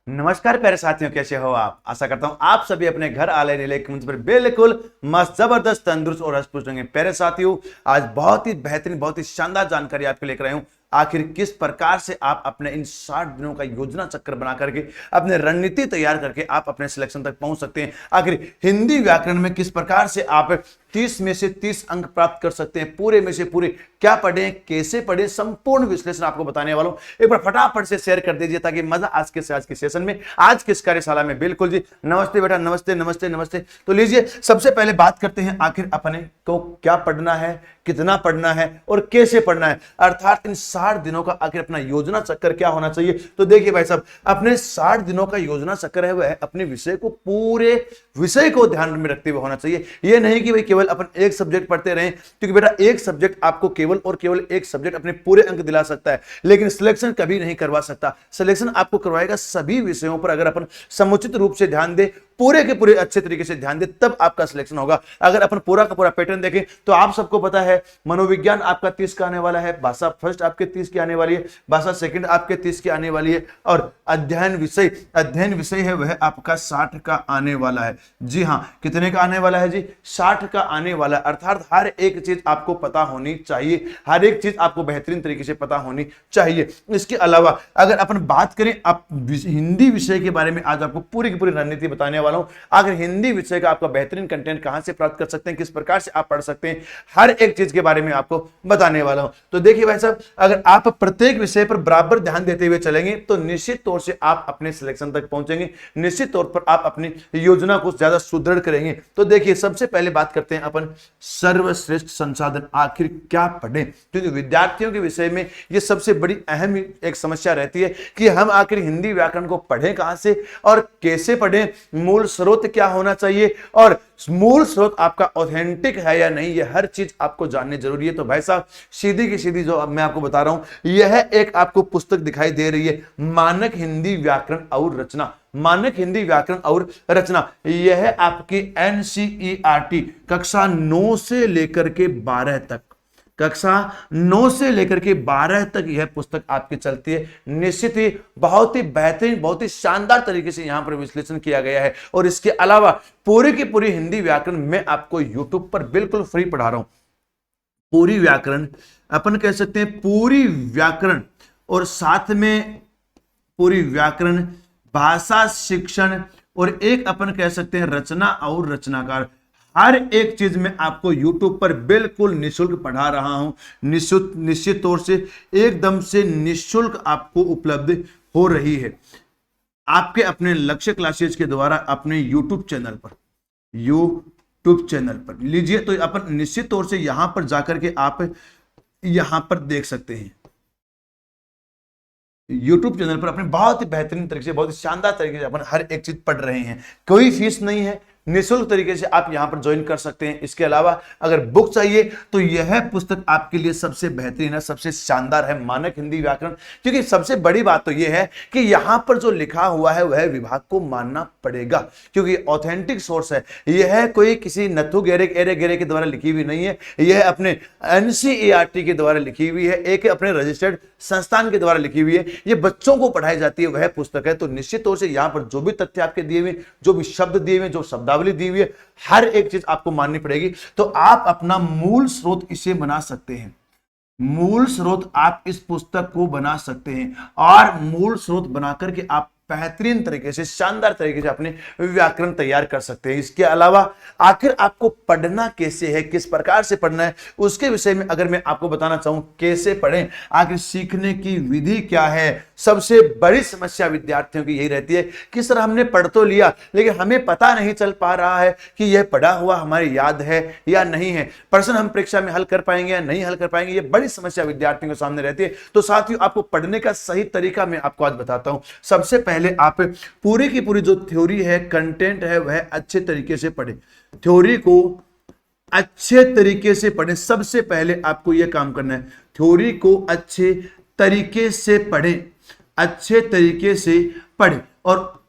नमस्कार प्यारे साथियों, कैसे हो आप। आशा करता हूं आप सभी अपने घर आले नीले के मंच पर बिल्कुल मस्त जबरदस्त तंदुरुस्त और हष्ट-पुष्ट होंगे। प्यारे साथियों, आज बहुत ही बेहतरीन बहुत ही शानदार जानकारी आपके लेकर आया हूं। आखिर किस प्रकार से आप अपने इन 60 दिनों का योजना चक्र बना करके अपने रणनीति तैयार करके आप अपने सिलेक्शन तक पहुंच सकते हैं। आखिर हिंदी व्याकरण में किस प्रकार से आप 30 में से 30 अंक प्राप्त कर सकते हैं, पूरे में से पूरे क्या पढ़ें, कैसे पढ़ें, संपूर्ण विश्लेषण आपको बताने वाला हूं। एक बार फटाफट से शेयर कर दीजिए ताकि मजा आज के सेशन में, आज के इस कार्यशाला में। बिल्कुल जी, नमस्ते बेटा, नमस्ते नमस्ते नमस्ते। तो लीजिए, सबसे पहले बात करते हैं आखिर अपने को क्या पढ़ना है, कितना पढ़ना है और कैसे पढ़ना है, अर्थात इन 60 दिनों का आखिर अपना योजना चक्कर क्या होना चाहिए। तो देखिए भाई साहब, अपने 60 दिनों का योजना चक्कर है वह अपने विषय को, पूरे विषय को ध्यान में रखते हुए होना चाहिए। यह नहीं कि भाई केवल अपन एक सब्जेक्ट पढ़ते रहें, क्योंकि बेटा एक सब्जेक्ट आपको केवल और केवल एक सब्जेक्ट अपने पूरे अंक दिला सकता है, लेकिन सिलेक्शन कभी नहीं करवा सकता। सिलेक्शन आपको करवाएगा सभी विषयों पर अगर अपन समुचित रूप से ध्यान दे, पूरे के पूरे अच्छे तरीके से ध्यान दे, तब आपका सिलेक्शन होगा। अगर अपन पूरा का पूरा पैटर्न देखें तो आप सबको पता है, मनोविज्ञान आपका 30 का आने वाला है, भाषा फर्स्ट आपके 30 की आने वाली है, भाषा सेकंड आपके 30 की आने वाली है, और अध्ययन विषय है वह आपका 60 का आने वाला है। जी हां, कितने का आने वाला है जी? 60 का आने वाला। अर्थात हर एक चीज आपको पता होनी चाहिए, हर एक चीज आपको बेहतरीन तरीके से पता होनी चाहिए। इसके अलावा अगर अपन बात करें आप हिंदी विषय के बारे में, आज आपको पूरी की पूरी रणनीति बताने वाला हूं। अगर हिंदी विषय का आपका बेहतरीन कंटेंट कहां से प्राप्त कर सकते हैं, किस प्रकार से आप पढ़ सकते हैं, हर एक चीज के बारे में आपको बताने वाला हूं। तो देखिए भाई साहब, अगर आप प्रत्येक विषय पर बराबर ध्यान देते हुए चलेंगे तो निश्चित तौर से आप अपने सिलेक्शन तक पहुंचेंगे, निश्चित तौर पर आप अपनी योजना को ज्यादा सुदृढ़ करेंगे। तो देखिए, सबसे पहले बात करते हैं अपन सर्वश्रेष्ठ संसाधन आखिर क्या पढ़ें, क्योंकि विद्यार्थियों के विषय में यह सबसे बड़ी अहम एक समस्या रहती है कि हम आखिर हिंदी व्याकरण को पढ़ें कहां से और कैसे पढ़ें, मूल स्रोत क्या होना चाहिए, और मूल स्रोत आपका ऑथेंटिक है या नहीं, यह हर चीज आपको जाननी जरूरी है। तो भाई साहब, सीधी की सीधी जो मैं आपको बता रहा हूं, यह एक आपको पुस्तक दिखाई दे रही है, मानक हिंदी व्याकरण और रचना। मानक हिंदी व्याकरण और रचना, यह आपकी एनसीईआरटी कक्षा 9 से लेकर के 12 तक, कक्षा 9 से लेकर के 12 तक यह पुस्तक आपकी चलती है। निश्चित ही बहुत ही बेहतरीन, बहुत ही शानदार तरीके से यहां पर विश्लेषण किया गया है। और इसके अलावा पूरी की पूरी हिंदी व्याकरण मैं आपको YouTube पर बिल्कुल फ्री पढ़ा रहा हूं। पूरी व्याकरण अपन कह सकते हैं, पूरी व्याकरण, और साथ में पूरी व्याकरण, भाषा शिक्षण, और एक अपन कह सकते हैं रचना और रचनाकार, हर एक चीज में आपको YouTube पर बिल्कुल निशुल्क पढ़ा रहा हूं। निश्चित तौर से एकदम से निशुल्क आपको उपलब्ध हो रही है आपके अपने लक्ष्य क्लासेज के द्वारा अपने YouTube चैनल पर लीजिए। तो अपन निश्चित तौर से यहां पर जाकर के आप यहां पर देख सकते हैं, YouTube चैनल पर अपने बहुत ही बेहतरीन तरीके से, बहुत ही शानदार तरीके से अपन हर एक चीज पढ़ रहे हैं। कोई फीस नहीं है, निःशुल्क तरीके से आप यहां पर ज्वाइन कर सकते हैं। इसके अलावा अगर बुक चाहिए तो यह पुस्तक आपके लिए सबसे बेहतरीन है, सबसे शानदार है, मानक हिंदी व्याकरण। क्योंकि सबसे बड़ी बात तो यह है कि यहां पर जो लिखा हुआ है वह विभाग को मानना पड़ेगा, क्योंकि ऑथेंटिक सोर्स है। यह कोई किसी नथु गेरे के द्वारा लिखी हुई नहीं है, यह अपने एनसीईआरटी के द्वारा लिखी हुई है, एक अपने रजिस्टर्ड संस्थान के द्वारा लिखी हुई है। ये बच्चों को पढ़ाई जाती है वह पुस्तक है। तो निश्चित तौर से यहां पर जो भी तथ्य आपके दिए हुए, जो भी शब्द दिए हुए, जो शब्दावली दी हुई है, हर एक चीज आपको माननी पड़ेगी। तो आप अपना मूल स्रोत इसे बना सकते हैं, मूल स्रोत आप इस पुस्तक को बना सकते हैं, और मूल स्रोत बनाकर के आप बेहतरीन तरीके से, शानदार तरीके से अपने व्याकरण तैयार कर सकते हैं। इसके अलावा आखिर आपको पढ़ना कैसे है, किस प्रकार से पढ़ना है, उसके विषय में अगर मैं आपको बताना चाहूं कैसे पढ़ें, आखिर सीखने की विधि क्या है। सबसे बड़ी समस्या विद्यार्थियों की यही रहती है कि सर हमने पढ़ तो लिया, लेकिन हमें पता नहीं चल पा रहा है कि यह पढ़ा हुआ हमारी याद है या नहीं है, प्रश्न हम परीक्षा में हल कर पाएंगे या नहीं हल कर पाएंगे। यह बड़ी समस्या विद्यार्थियों के सामने रहती है। तो साथियों, आपको पढ़ने का सही तरीका मैं आपको आज बताता हूं। सबसे पहले आप पूरी की पूरी जो थ्योरी है, कंटेंट है, वह अच्छे तरीके से पढ़ें, थ्योरी को अच्छे तरीके से पढ़ें। सबसे पहले आपको यह काम करना है, थ्योरी को अच्छे तरीके से पढ़ें, अच्छे तरीके से पढ़ें। और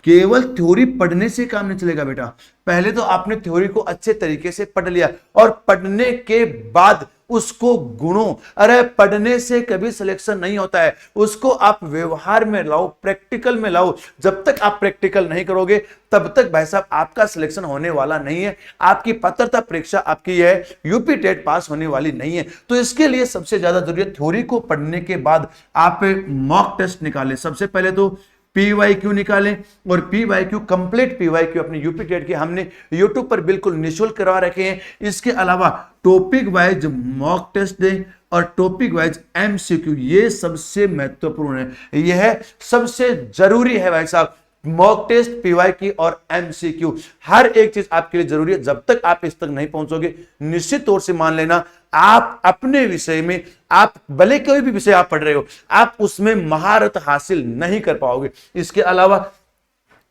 केवल थ्योरी पढ़ने से काम नहीं चलेगा बेटा, पहले तो आपने थ्योरी को अच्छे तरीके से पढ़ लिया, और पढ़ने के बाद उसको गुणों। अरे पढ़ने से कभी सिलेक्शन नहीं होता है, उसको आप व्यवहार में लाओ, प्रैक्टिकल में लाओ। जब तक आप प्रैक्टिकल नहीं करोगे तब तक भाई साहब आपका सिलेक्शन होने वाला नहीं है, आपकी पात्रता परीक्षा आपकी है यूपी टेट पास होने वाली नहीं है। तो इसके लिए सबसे ज्यादा जरूरी है थ्योरी को पढ़ने के बाद आप मॉक टेस्ट निकालें। सबसे पहले तो PYQ निकालें, और PYQ कंप्लीट PYQ अपने यूपी टेट के हमने यूट्यूब पर बिल्कुल निःशुल्क करवा रखे हैं। इसके अलावा टॉपिक वाइज मॉक टेस्ट दें और टॉपिक वाइज MCQ, ये सबसे महत्वपूर्ण है, यह सबसे जरूरी है भाई साहब। मॉक टेस्ट, PYQ और MCQ हर एक चीज आपके लिए जरूरी है। जब तक आप इस तक नहीं पहुंचोगे निश्चित तौर से मान लेना आप अपने विषय में, आप भले कोई भी विषय आप पढ़ रहे हो, आप उसमें महारत हासिल नहीं कर पाओगे। इसके अलावा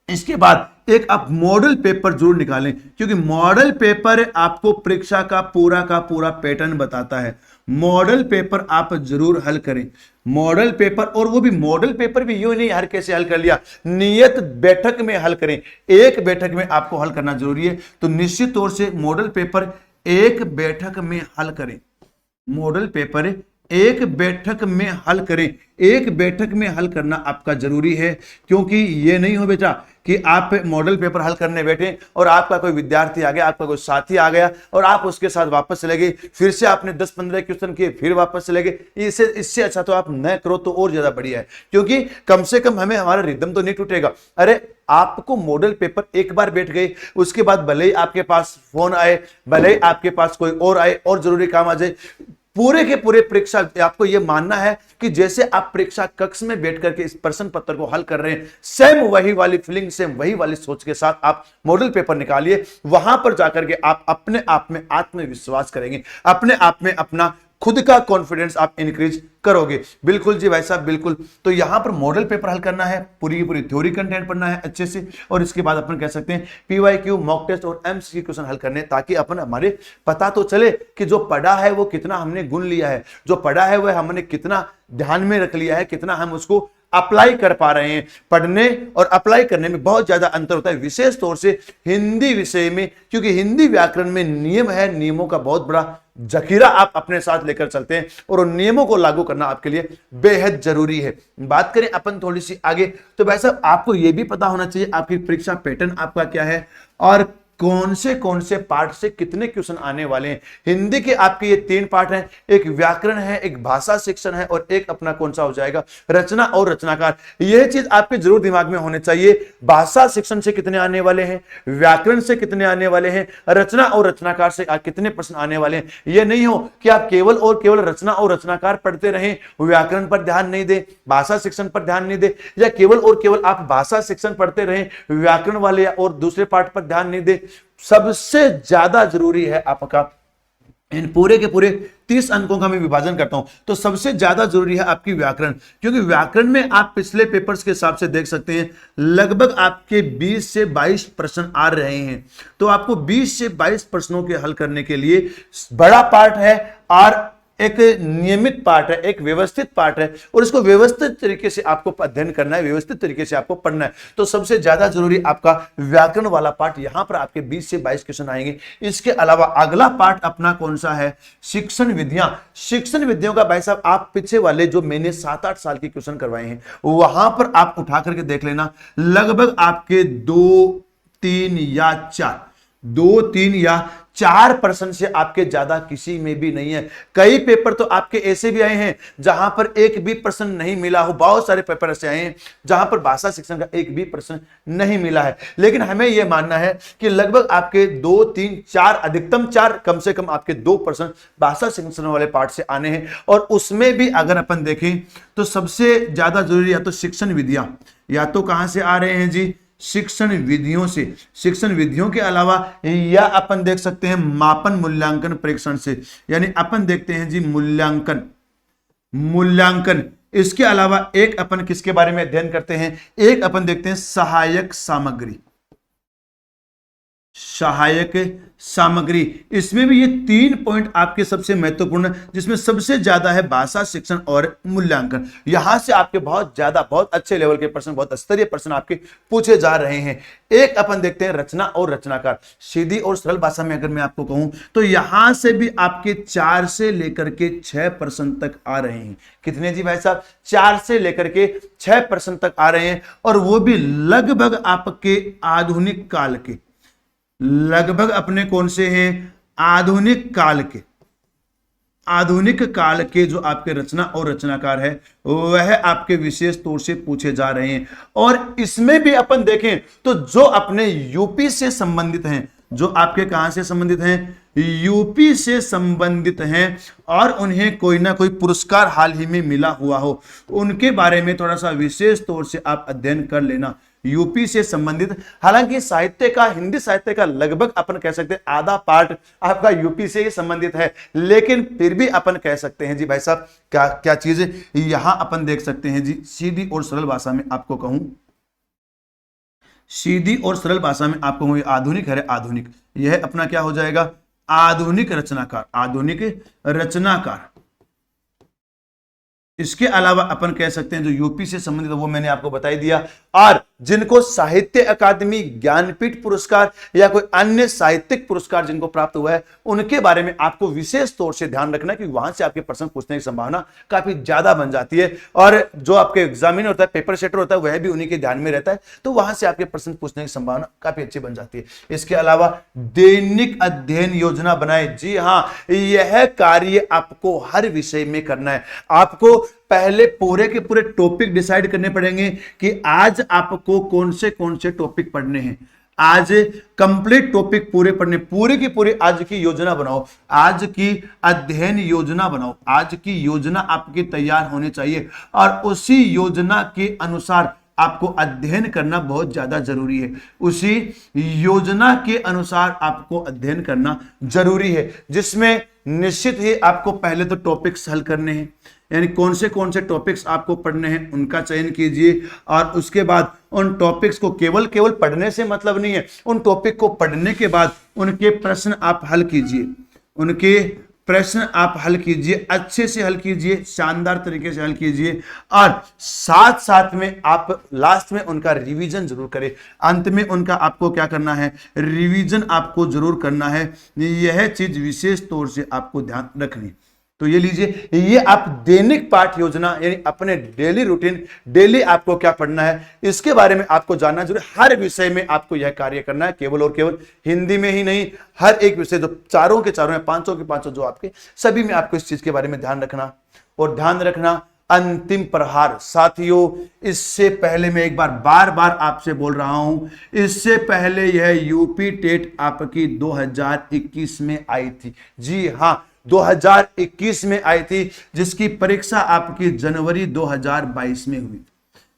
इसके बाद एक आप मॉडल पेपर जरूर निकालें, क्योंकि मॉडल पेपर आपको परीक्षा का पूरा पैटर्न बताता है। मॉडल पेपर आप जरूर हल करें, मॉडल पेपर, और वो भी मॉडल पेपर भी यूं नहीं हर कैसे हल कर लिया, नियत बैठक में हल करें। एक बैठक में आपको हल करना जरूरी है, तो निश्चित तौर से मॉडल पेपर एक बैठक में हल करें। मॉडल पेपर एक बैठक में हल करें, एक बैठक में हल करना आपका जरूरी है। क्योंकि ये नहीं हो बेटा कि आप मॉडल पेपर हल करने बैठे और आपका कोई विद्यार्थी आ गया, आपका कोई साथी आ गया और आप उसके साथ वापस चले गए, फिर से आपने 10-15 क्वेश्चन किए फिर वापस चले गए। इससे अच्छा तो आप न करो तो और ज्यादा बढ़िया है, क्योंकि कम से कम हमें हमारा रिदम तो नहीं टूटेगा। अरे आपको मॉडल पेपर एक बार बैठ गए, उसके बाद भले ही आपके पास फोन आए, भले ही आपके पास कोई और आए और जरूरी काम आ जाए, पूरे के पूरे परीक्षा आपको यह मानना है कि जैसे आप परीक्षा कक्ष में बैठ करके इस प्रश्न पत्र को हल कर रहे हैं, सेम वही वाली फीलिंग, सेम वही वाली सोच के साथ आप मॉडल पेपर निकालिए। वहां पर जाकर के आप अपने आप में आत्मविश्वास करेंगे, अपने आप में अपना खुद का कॉन्फिडेंस आप इंक्रीज करोगे। बिल्कुल जी भाई साहब, बिल्कुल। तो यहां पर मॉडल पेपर हल करना है, पूरी की पूरी थ्योरी कंटेंट पढ़ना है अच्छे से, और इसके बाद अपन कह सकते हैं PYQ, मॉक टेस्ट और MCQ क्वेश्चन हल करने, ताकि अपन हमारे पता तो चले कि जो पढ़ा है वो कितना हमने गुण लिया है, जो पढ़ा है वह हमने कितना ध्यान में रख लिया है, कितना हम उसको अप्लाई कर पा रहे हैं। पढ़ने और अप्लाई करने में बहुत ज्यादा अंतर होता है, विशेष तौर से हिंदी विषय में, क्योंकि हिंदी व्याकरण में नियम है, नियमों का बहुत बड़ा जखीरा आप अपने साथ लेकर चलते हैं और उन नियमों को लागू करना आपके लिए बेहद जरूरी है। बात करें अपन थोड़ी सी आगे, तो भाई साहब आपको यह भी पता होना चाहिए आपकी परीक्षा पैटर्न आपका क्या है और कौन से पार्ट से कितने क्वेश्चन आने वाले हैं। हिंदी के आपके ये 3 पार्ट हैं, एक व्याकरण है, एक भाषा शिक्षण है और एक अपना कौन सा हो जाएगा, रचना और रचनाकार। यह चीज आपके जरूर दिमाग में होने चाहिए। भाषा शिक्षण से कितने आने वाले हैं, व्याकरण से कितने आने वाले हैं, रचना और रचनाकार से कितने प्रश्न आने वाले हैं। यह नहीं हो कि आप केवल और केवल रचना और रचनाकार पढ़ते रहें, व्याकरण पर ध्यान नहीं दे, भाषा शिक्षण पर ध्यान नहीं दे, या केवल और केवल आप भाषा शिक्षण पढ़ते रहें, व्याकरण वाले और दूसरे पार्ट पर ध्यान नहीं दे। सबसे ज्यादा जरूरी है आपका इन पूरे के पूरे 30 अंकों का मैं विभाजन करता हूं, तो सबसे ज्यादा जरूरी है आपकी व्याकरण, क्योंकि व्याकरण में आप पिछले पेपर्स के हिसाब से देख सकते हैं लगभग आपके 20 से 22 प्रश्न आ रहे हैं। तो आपको 20 से 22 प्रश्नों के हल करने के लिए बड़ा पार्ट है और एक नियमित पार्ट है, एक व्यवस्थित पार्ट है, और इसको व्यवस्थित तरीके से आपको अध्ययन करना है, व्यवस्थित तरीके से आपको पढ़ना है। तो सबसे ज्यादा जरूरी आपका व्याकरण वाला पार्ट, यहां पर आपके 20 से 22 क्वेश्चन आएंगे। इसके अलावा अगला पार्ट अपना कौन सा है, शिक्षण विधियां। शिक्षण विधियों का भाई साहब आप पीछे वाले जो मैंने 7-8 साल के क्वेश्चन करवाए हैं वहां पर आप उठा करके देख लेना, लगभग आपके 2, 3 या 4% से आपके ज्यादा किसी में भी नहीं है। कई पेपर तो आपके ऐसे भी आए हैं जहां पर एक भी प्रश्न नहीं मिला हो, बहुत सारे पेपर ऐसे आए हैं जहां पर भाषा शिक्षण का एक भी प्रश्न नहीं मिला है। लेकिन हमें यह मानना है कि लगभग आपके 2, 3, 4, अधिकतम 4, कम से कम आपके 2% भाषा शिक्षण वाले पार्ट से आने हैं। और उसमें भी अगर अपन देखें तो सबसे ज्यादा जरूरी या तो शिक्षण विधियां, या तो कहां से आ रहे हैं जी, शिक्षण विधियों से। शिक्षण विधियों के अलावा या अपन देख सकते हैं मापन मूल्यांकन परीक्षण से, यानी अपन देखते हैं जी मूल्यांकन। इसके अलावा एक अपन किसके बारे में अध्ययन करते हैं, एक अपन देखते हैं सहायक सामग्री। सहायक सामग्री, इसमें भी ये 3 पॉइंट आपके सबसे महत्वपूर्ण, जिसमें सबसे ज्यादा है भाषा शिक्षण और मूल्यांकन। यहां से आपके बहुत ज्यादा, बहुत अच्छे लेवल के प्रश्न, बहुत स्तरीय प्रश्न आपके पूछे जा रहे हैं। एक अपन देखते हैं रचना और रचनाकार। सीधी और सरल भाषा में अगर मैं आपको कहूं तो यहां से भी आपके 4 से लेकर के 6% तक आ रहे हैं। कितने जी भाई साहब? 4 से लेकर के 6% तक आ रहे हैं, और वो भी लगभग आपके आधुनिक काल के, लगभग अपने कौन से हैं? आधुनिक काल के, आधुनिक काल के जो आपके रचना और रचनाकार है वह आपके विशेष तौर से पूछे जा रहे हैं। और इसमें भी अपन देखें तो जो अपने यूपी से संबंधित हैं, जो आपके कहां से संबंधित हैं? यूपी से संबंधित हैं, और उन्हें कोई ना कोई पुरस्कार हाल ही में मिला हुआ हो, उनके बारे में थोड़ा सा विशेष तौर से आप अध्ययन कर लेना। यूपी से संबंधित, हालांकि साहित्य का, हिंदी साहित्य का लगभग अपन कह सकते हैं आधा पार्ट आपका यूपी से ही संबंधित है, लेकिन फिर भी अपन कह सकते हैं जी भाई साहब क्या क्या चीज यहां अपन देख सकते हैं जी। सीधी और सरल भाषा में आपको कहूं, सीधी और सरल भाषा में आपको कहूं, आधुनिक है, आधुनिक, यह अपना क्या हो जाएगा? आधुनिक रचनाकार, आधुनिक रचनाकार। इसके अलावा अपन कह सकते हैं जो यूपी से संबंधित, वो मैंने आपको बता ही दिया। और जिनको साहित्य अकादमी, ज्ञानपीठ पुरस्कार या कोई अन्य साहित्यिक पुरस्कार जिनको प्राप्त हुआ है, उनके बारे में आपको विशेष तौर से ध्यान रखना कि वहां से आपके प्रश्न पूछने की संभावना काफी ज्यादा बन जाती है। और जो आपके एग्जामिनर होता है, पेपर सेटर होता है, वह भी उन्हीं के ध्यान में रहता है, तो वहां से आपके प्रश्न पूछने की संभावना काफी अच्छी बन जाती है। इसके अलावा दैनिक अध्ययन योजना बनाए। जी हाँ, यह कार्य आपको हर विषय में करना है। आपको पहले पूरे के पूरे टॉपिक डिसाइड करने पड़ेंगे कि आज आपको कौन से टॉपिक पढ़ने हैं। आज कंप्लीट टॉपिक पूरे पढ़ने, पूरे की पूरी आज की योजना बनाओ, आज की अध्ययन योजना बनाओ, आज की योजना आपकी तैयार होनी चाहिए, और उसी योजना के अनुसार आपको अध्ययन करना बहुत ज्यादा जरूरी है। उसी योजना के अनुसार आपको अध्ययन करना जरूरी है, जिसमें निश्चित ही आपको पहले तो टॉपिक्स हल करने हैं, यानी कौन से टॉपिक्स आपको पढ़ने हैं उनका चयन कीजिए। और उसके बाद उन टॉपिक्स को केवल पढ़ने से मतलब नहीं है, उन टॉपिक को पढ़ने के बाद उनके प्रश्न आप हल कीजिए, उनके प्रश्न आप हल कीजिए, अच्छे से हल कीजिए, शानदार तरीके से हल कीजिए, और साथ साथ में आप लास्ट में उनका रिवीजन जरूर करें। अंत में उनका आपको क्या करना है? रिवीजन आपको जरूर करना है। यह चीज विशेष तौर से आपको ध्यान रखनी। तो ये लीजिए, ये आप दैनिक पाठ योजना, यानी अपने डेली रूटीन, डेली आपको क्या पढ़ना है, इसके बारे में आपको जानना जरूरी। हर विषय में आपको यह कार्य करना है, केवल और केवल हिंदी में ही नहीं, हर एक विषय जो चारों के चारों है, 500 के 500 जो आपके, सभी में आपको इस चीज के बारे में ध्यान रखना। और ध्यान रखना अंतिम प्रहार। साथियों, इससे पहले मैं एक बार बार आपसे बोल रहा हूं, इससे पहले यह यूपी टेट आपकी 2021 में आई थी। जी हां, 2021 में आई थी, जिसकी परीक्षा आपकी जनवरी 2022 में हुई,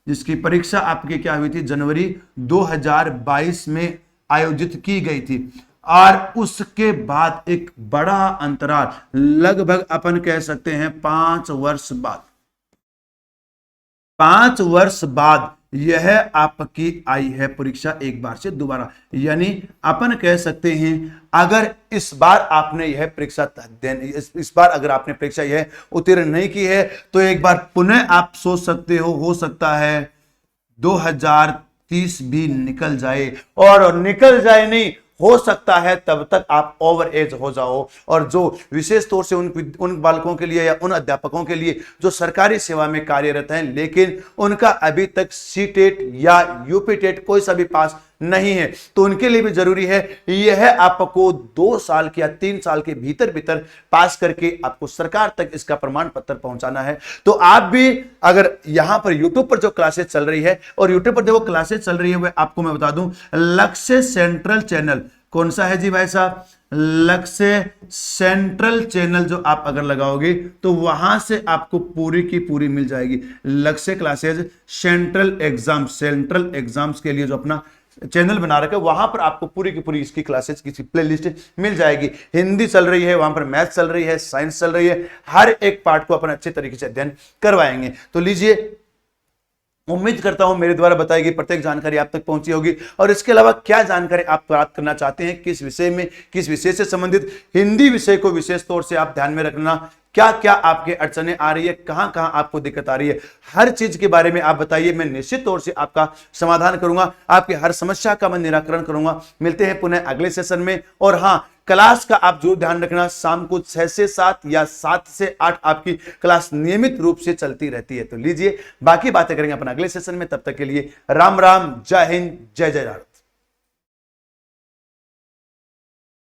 जिसकी परीक्षा आपकी क्या हुई थी? जनवरी 2022 में आयोजित की गई थी। और उसके बाद एक बड़ा अंतराल, लगभग अपन कह सकते हैं 5 वर्ष बाद, 5 वर्ष बाद यह आपकी आई है परीक्षा एक बार से दोबारा। यानी अपन कह सकते हैं अगर इस बार आपने यह परीक्षा इस बार अगर आपने परीक्षा यह उत्तीर्ण नहीं की है, तो एक बार पुनः आप सोच सकते हो सकता है 2030 भी निकल जाए, और निकल जाए नहीं, हो सकता है तब तक आप ओवर एज हो जाओ। और जो विशेष तौर से उन बालकों के लिए या उन अध्यापकों के लिए जो सरकारी सेवा में कार्यरत हैं, लेकिन उनका अभी तक सीटेट या यूपी टेट कोई सा भी पास नहीं है, तो उनके लिए भी जरूरी है यह आपको 2 साल या 3 साल के भीतर भीतर पास करके आपको सरकार तक इसका प्रमाण पत्र पहुंचाना है। तो आप भी अगर यहां पर यूट्यूब पर जो क्लासेस चल रही है, और यूट्यूब पर जो क्लासेस चल रही है वह आपको मैं बता दूं, लक्ष्य सेंट्रल चैनल, कौन सा है जी भाई साहब? लक्ष्य सेंट्रल चैनल जो आप अगर लगाओगे तो वहां से आपको पूरी की पूरी मिल जाएगी। लक्ष्य क्लासेज सेंट्रल एग्जाम्स के लिए जो अपना चैनल बना रखा है, वहां पर आपको पूरी की पूरी इसकी क्लासेस की प्लेलिस्ट मिल जाएगी। हिंदी चल रही है, वहां पर मैथ चल रही है, साइंस चल रही है, हर एक पार्ट को अपन अच्छे तरीके से अध्ययन करवाएंगे। तो लीजिए, उम्मीद करता हूं मेरे द्वारा बताई गई प्रत्येक जानकारी आप तक पहुंची होगी। और इसके अलावा क्या जानकारी आप प्राप्त करना चाहते हैं, किस विषय में, किस विषय से संबंधित, हिंदी विषय को विशेष तौर से आप ध्यान में रखना, क्या क्या आपके अड़चने आ रही है, कहां कहां आपको दिक्कत आ रही है, हर चीज के बारे में आप बताइए। मैं निश्चित तौर से आपका समाधान करूंगा, आपकी हर समस्या का मैं निराकरण करूंगा। मिलते हैं पुनः अगले सेशन में। और हां, क्लास का आप जो ध्यान रखना, शाम को 6 से 7 या 7 से 8 आपकी क्लास नियमित रूप से चलती रहती है। तो लीजिए, बाकी बातें करेंगे अपन अगले सेशन में। तब तक के लिए राम राम, जय हिंद, जय जय राम।